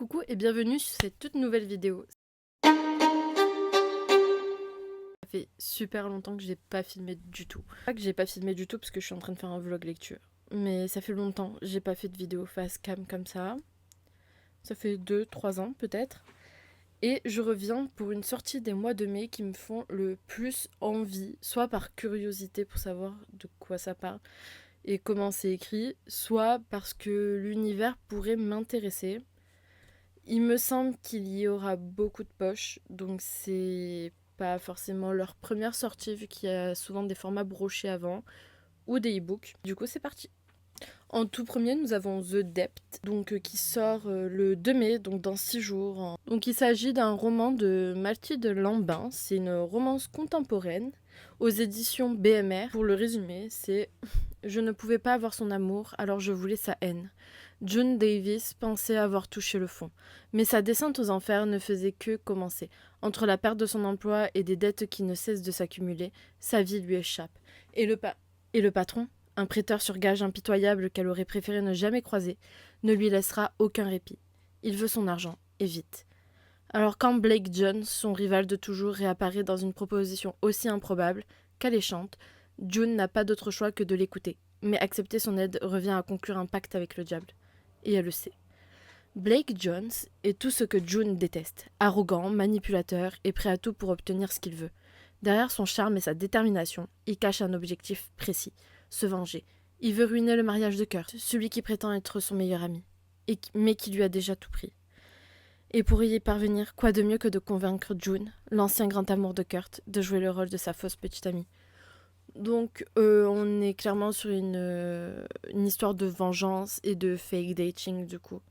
Coucou et bienvenue sur cette toute nouvelle vidéo. Ça fait super longtemps que j'ai pas filmé du tout. Pas que j'ai pas filmé du tout parce que je suis en train de faire un vlog lecture. Mais ça fait longtemps, j'ai pas fait de vidéo face cam comme ça. Ça fait 2-3 ans peut-être. Et je reviens pour une sortie des mois de mai qui me font le plus envie, soit par curiosité pour savoir de quoi ça parle et comment c'est écrit, soit parce que l'univers pourrait m'intéresser. Il me semble qu'il y aura beaucoup de poches, donc c'est pas forcément leur première sortie vu qu'il y a souvent des formats brochés avant ou des e-books. Du coup, c'est parti. En tout premier, nous avons The Depth, qui sort le 2 mai, donc dans 6 jours. Donc il s'agit d'un roman de Mathilde Lambin, c'est une romance contemporaine aux éditions BMR. Pour le résumé, c'est je ne pouvais pas avoir son amour, alors je voulais sa haine. June Davis pensait avoir touché le fond, mais sa descente aux enfers ne faisait que commencer. Entre la perte de son emploi et des dettes qui ne cessent de s'accumuler, sa vie lui échappe. Et le patron, un prêteur sur gage impitoyable qu'elle aurait préféré ne jamais croiser, ne lui laissera aucun répit. Il veut son argent, et vite. Alors quand Blake Jones, son rival de toujours, réapparaît dans une proposition aussi improbable qu'alléchante, June n'a pas d'autre choix que de l'écouter. Mais accepter son aide revient à conclure un pacte avec le diable. Et elle le sait. Blake Jones est tout ce que June déteste. Arrogant, manipulateur et prêt à tout pour obtenir ce qu'il veut. Derrière son charme et sa détermination, il cache un objectif précis. Se venger. Il veut ruiner le mariage de Kurt, celui qui prétend être son meilleur ami, mais qui lui a déjà tout pris. Et pour y parvenir, quoi de mieux que de convaincre June, l'ancien grand amour de Kurt, de jouer le rôle de sa fausse petite amie. Donc on est clairement sur une histoire de vengeance et de fake dating du coup.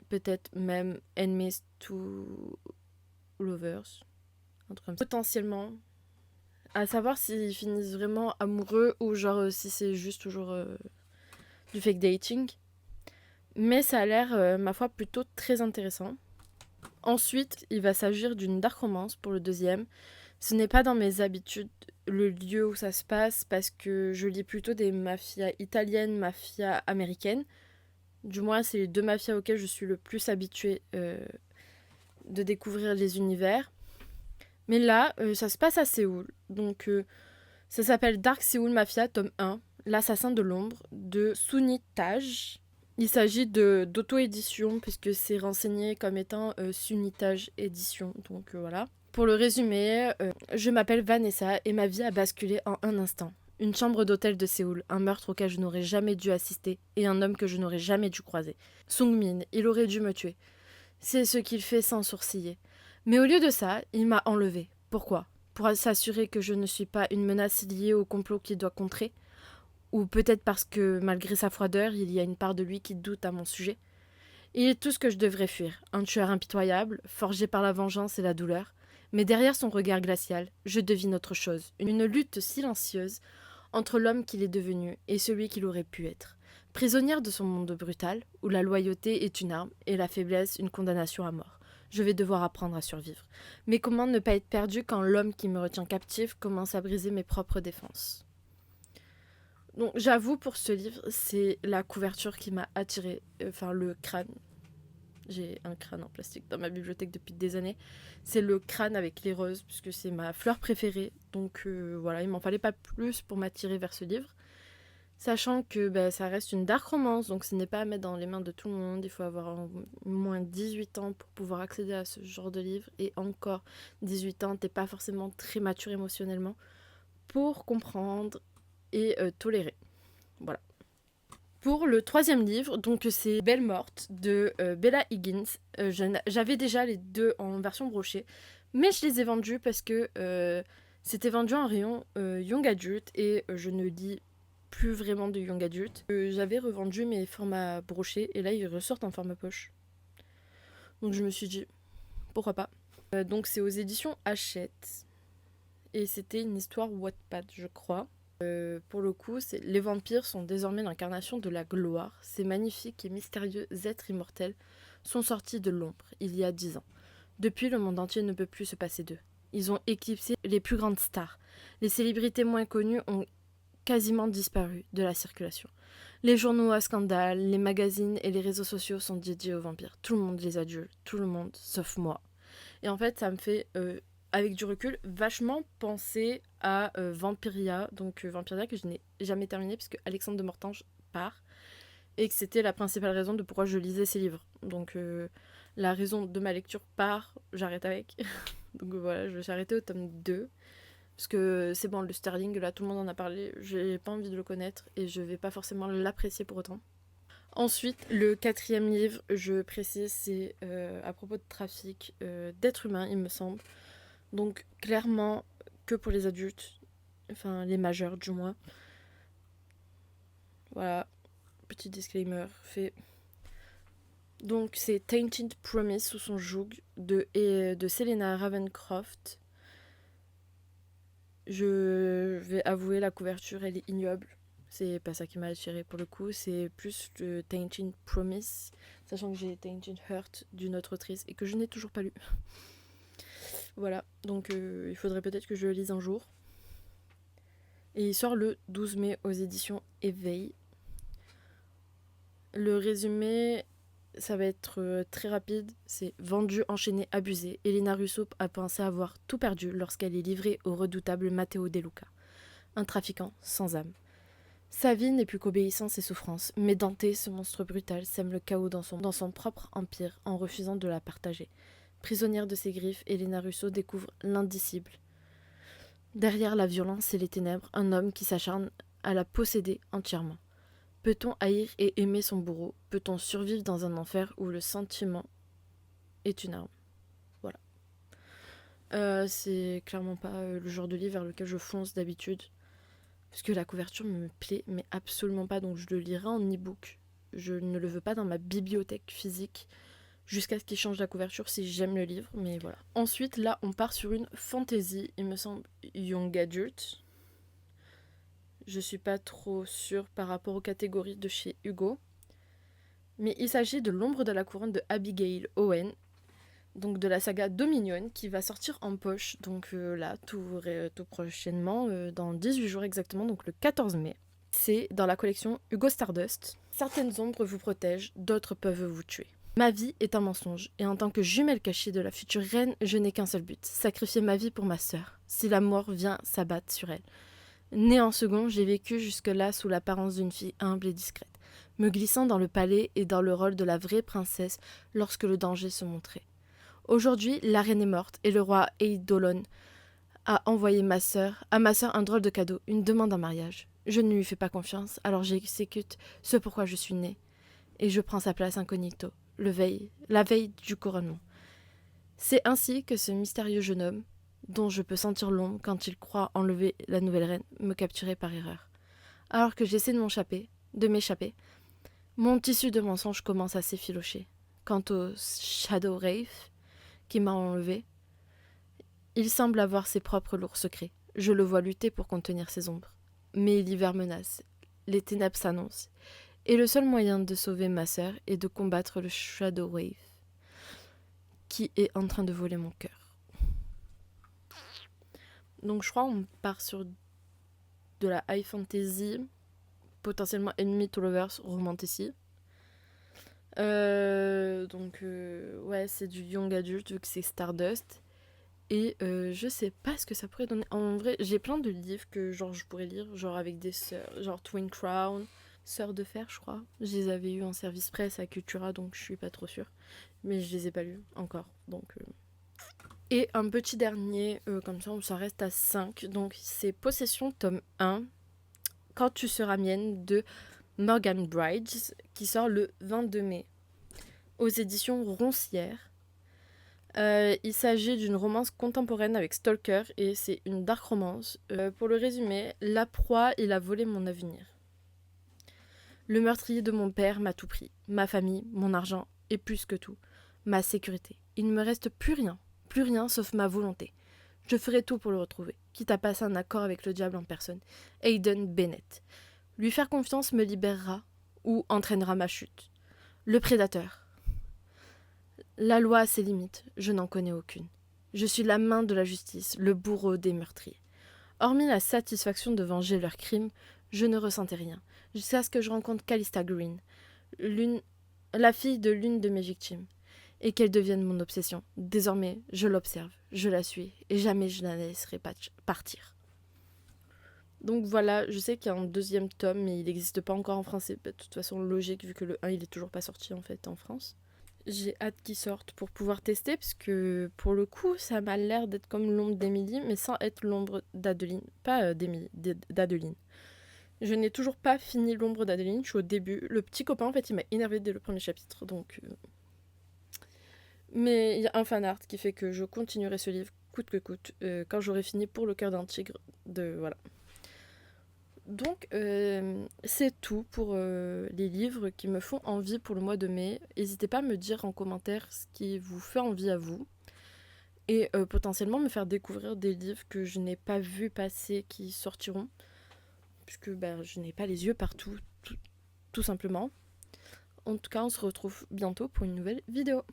Peut-être même enemies to lovers. Un truc comme ça. Potentiellement. À savoir s'ils finissent vraiment amoureux ou genre si c'est juste toujours du fake dating. Mais ça a l'air, ma foi, plutôt très intéressant. Ensuite, il va s'agir d'une dark romance pour le deuxième. Ce n'est pas dans mes habitudes le lieu où ça se passe parce que je lis plutôt des mafias italiennes, mafias américaines. Du moins, c'est les deux mafias auxquelles je suis le plus habituée de découvrir les univers. Mais là, ça se passe à Séoul. Donc, ça s'appelle Dark Seoul Mafia, tome 1, L'assassin de l'ombre, de Sunny Taj. Il s'agit d'auto-édition, puisque c'est renseigné comme étant Sunny Taj Édition. Donc, voilà. Pour le résumé, je m'appelle Vanessa et ma vie a basculé en un instant. Une chambre d'hôtel de Séoul, un meurtre auquel je n'aurais jamais dû assister et un homme que je n'aurais jamais dû croiser. Sung-min, il aurait dû me tuer. C'est ce qu'il fait sans sourciller. Mais au lieu de ça, il m'a enlevée. Pourquoi ? Pour s'assurer que je ne suis pas une menace liée au complot qu'il doit contrer ? Ou peut-être parce que, malgré sa froideur, il y a une part de lui qui doute à mon sujet ? Il est tout ce que je devrais fuir. Un tueur impitoyable, forgé par la vengeance et la douleur. Mais derrière son regard glacial, je devine autre chose. Une lutte silencieuse entre l'homme qu'il est devenu et celui qu'il aurait pu être. Prisonnière de son monde brutal, où la loyauté est une arme et la faiblesse une condamnation à mort. Je vais devoir apprendre à survivre. Mais comment ne pas être perdu quand l'homme qui me retient captive commence à briser mes propres défenses ? Donc j'avoue, pour ce livre, c'est la couverture qui m'a attirée, enfin le crâne. J'ai un crâne en plastique dans ma bibliothèque depuis des années. C'est le crâne avec les roses, puisque c'est ma fleur préférée. Donc voilà, il m'en fallait pas plus pour m'attirer vers ce livre. Sachant que ça reste une dark romance, donc ce n'est pas à mettre dans les mains de tout le monde. Il faut avoir au moins 18 ans pour pouvoir accéder à ce genre de livre. Et encore, 18 ans, t'es pas forcément très mature émotionnellement pour comprendre et tolérer. Voilà. Pour le troisième livre, donc c'est Belle morte de Bella Higgins. J'avais déjà les deux en version brochée, mais je les ai vendus parce que c'était vendu en rayon Young Adult et je ne lis plus vraiment de Young Adult. J'avais revendu mes formats brochés et là ils ressortent en format poche. Donc je me suis dit, pourquoi pas. Donc c'est aux éditions Hachette et c'était une histoire Wattpad, je crois. Pour le coup, les vampires sont désormais l'incarnation de la gloire. Ces magnifiques et mystérieux êtres immortels sont sortis de l'ombre il y a 10 ans. Depuis, le monde entier ne peut plus se passer d'eux. Ils ont éclipsé les plus grandes stars. Les célébrités moins connues ont quasiment disparu de la circulation. Les journaux à scandale, les magazines et les réseaux sociaux sont dédiés aux vampires. Tout le monde les adule, tout le monde, sauf moi. Et en fait, ça me fait, avec du recul, vachement penser à Vampiria. Donc Vampiria que je n'ai jamais terminé puisque Alexandre de Mortange part. Et que c'était la principale raison de pourquoi je lisais ces livres. Donc la raison de ma lecture part, j'arrête avec. Donc voilà, je me suis arrêtée au tome 2. Parce que c'est bon, le Sterling, là tout le monde en a parlé, j'ai pas envie de le connaître et je vais pas forcément l'apprécier pour autant. Ensuite, le 4e livre, je précise, c'est à propos de trafic d'êtres humains, il me semble. Donc clairement que pour les adultes, enfin les majeurs du moins. Voilà, petit disclaimer fait. Donc c'est Tainted Promise sous son joug de Selena Ravencroft. Je vais avouer, la couverture, elle est ignoble. C'est pas ça qui m'a attiré pour le coup. C'est plus le Tainted Promise, sachant que j'ai Tainted Heart d'une autre autrice et que je n'ai toujours pas lu. Voilà, donc il faudrait peut-être que je le lise un jour. Et il sort le 12 mai aux éditions Éveil. Le résumé, ça va être très rapide. C'est vendu, enchaîné, abusé. Elena Russo a pensé avoir tout perdu lorsqu'elle est livrée au redoutable Matteo De Luca, un trafiquant sans âme. Sa vie n'est plus qu'obéissance et souffrance, mais Dante, ce monstre brutal, sème le chaos dans son propre empire en refusant de la partager. Prisonnière de ses griffes, Elena Russo découvre l'indicible. Derrière la violence et les ténèbres, un homme qui s'acharne à la posséder entièrement. Peut-on haïr et aimer son bourreau? Peut-on survivre dans un enfer où le sentiment est une arme? Voilà. C'est clairement pas le genre de livre vers lequel je fonce d'habitude. Parce que la couverture me plaît, mais absolument pas. Donc je le lirai en e-book. Je ne le veux pas dans ma bibliothèque physique jusqu'à ce qu'il change la couverture si j'aime le livre. Mais voilà. Ensuite, là, on part sur une fantasy, il me semble, young adult. Je suis pas trop sûre par rapport aux catégories de chez Hugo. Mais il s'agit de L'ombre de la couronne de Abigail Owen, donc de la saga Dominion, qui va sortir en poche, donc là, tout prochainement, dans 18 jours exactement, donc le 14 mai. C'est dans la collection Hugo Stardust. Certaines ombres vous protègent, d'autres peuvent vous tuer. Ma vie est un mensonge, et en tant que jumelle cachée de la future reine, je n'ai qu'un seul but, sacrifier ma vie pour ma sœur, si la mort vient s'abattre sur elle. Née en second, j'ai vécu jusque-là sous l'apparence d'une fille humble et discrète, me glissant dans le palais et dans le rôle de la vraie princesse lorsque le danger se montrait. Aujourd'hui, la reine est morte et le roi Eidolon a envoyé à ma sœur un drôle de cadeau, une demande en mariage. Je ne lui fais pas confiance, alors j'exécute ce pourquoi je suis née. Et je prends sa place incognito, la veille du couronnement. C'est ainsi que ce mystérieux jeune homme, dont je peux sentir l'ombre quand il croit enlever la nouvelle reine, me capturait par erreur. Alors que j'essaie de m'échapper, mon tissu de mensonges commence à s'effilocher. Quant au Shadow Wraith qui m'a enlevé, il semble avoir ses propres lourds secrets. Je le vois lutter pour contenir ses ombres. Mais l'hiver menace, les ténèbres s'annoncent, et le seul moyen de sauver ma sœur est de combattre le Shadow Wraith qui est en train de voler mon cœur. Donc je crois qu'on part sur de la high fantasy, potentiellement enemy to lovers, romantasy. Ouais, c'est du young adult vu que c'est Stardust. Et je sais pas ce que ça pourrait donner. En vrai, j'ai plein de livres que genre je pourrais lire, genre avec des sœurs, genre Twin Crown, Sœurs de Fer, je crois. Je les avais eu en service presse à Cultura, donc je suis pas trop sûre. Mais je les ai pas lus encore, donc... Et un petit dernier, comme ça reste à 5. Donc c'est Possession, tome 1, Quand tu seras mienne, de Morgan Bridges, qui sort le 22 mai aux éditions Roncière. Il s'agit d'une romance contemporaine avec Stalker et c'est une dark romance. Pour le résumé, la proie, il a volé mon avenir. Le meurtrier de mon père m'a tout pris. Ma famille, mon argent et plus que tout, ma sécurité. Il ne me reste plus rien sauf ma volonté. Je ferai tout pour le retrouver, quitte à passer un accord avec le diable en personne, Aiden Bennett. Lui faire confiance me libérera ou entraînera ma chute. Le prédateur. La loi a ses limites, je n'en connais aucune. Je suis la main de la justice, le bourreau des meurtriers. Hormis la satisfaction de venger leurs crimes, Je ne ressentais rien, jusqu'à ce que je rencontre Callista Green, la fille de l'une de mes victimes, et qu'elle devienne mon obsession. Désormais, je l'observe, je la suis, et jamais je la laisserai partir. Donc voilà, je sais qu'il y a un deuxième tome, mais il n'existe pas encore en français. De toute façon, logique, vu que le 1, il est toujours pas sorti en fait en France. J'ai hâte qu'il sorte pour pouvoir tester, parce que pour le coup, ça m'a l'air d'être comme l'ombre d'Emily, mais sans être l'ombre d'Adeline. Pas d'Emily, d'Adeline. Je n'ai toujours pas fini l'ombre d'Adeline, je suis au début. Le petit copain, en fait, il m'a énervé dès le premier chapitre, donc... Mais il y a un fan art qui fait que je continuerai ce livre coûte que coûte, quand j'aurai fini pour le cœur d'un tigre. Voilà. Donc, c'est tout pour les livres qui me font envie pour le mois de mai. N'hésitez pas à me dire en commentaire ce qui vous fait envie à vous. Et potentiellement me faire découvrir des livres que je n'ai pas vu passer qui sortiront. Puisque je n'ai pas les yeux partout, tout simplement. En tout cas, on se retrouve bientôt pour une nouvelle vidéo.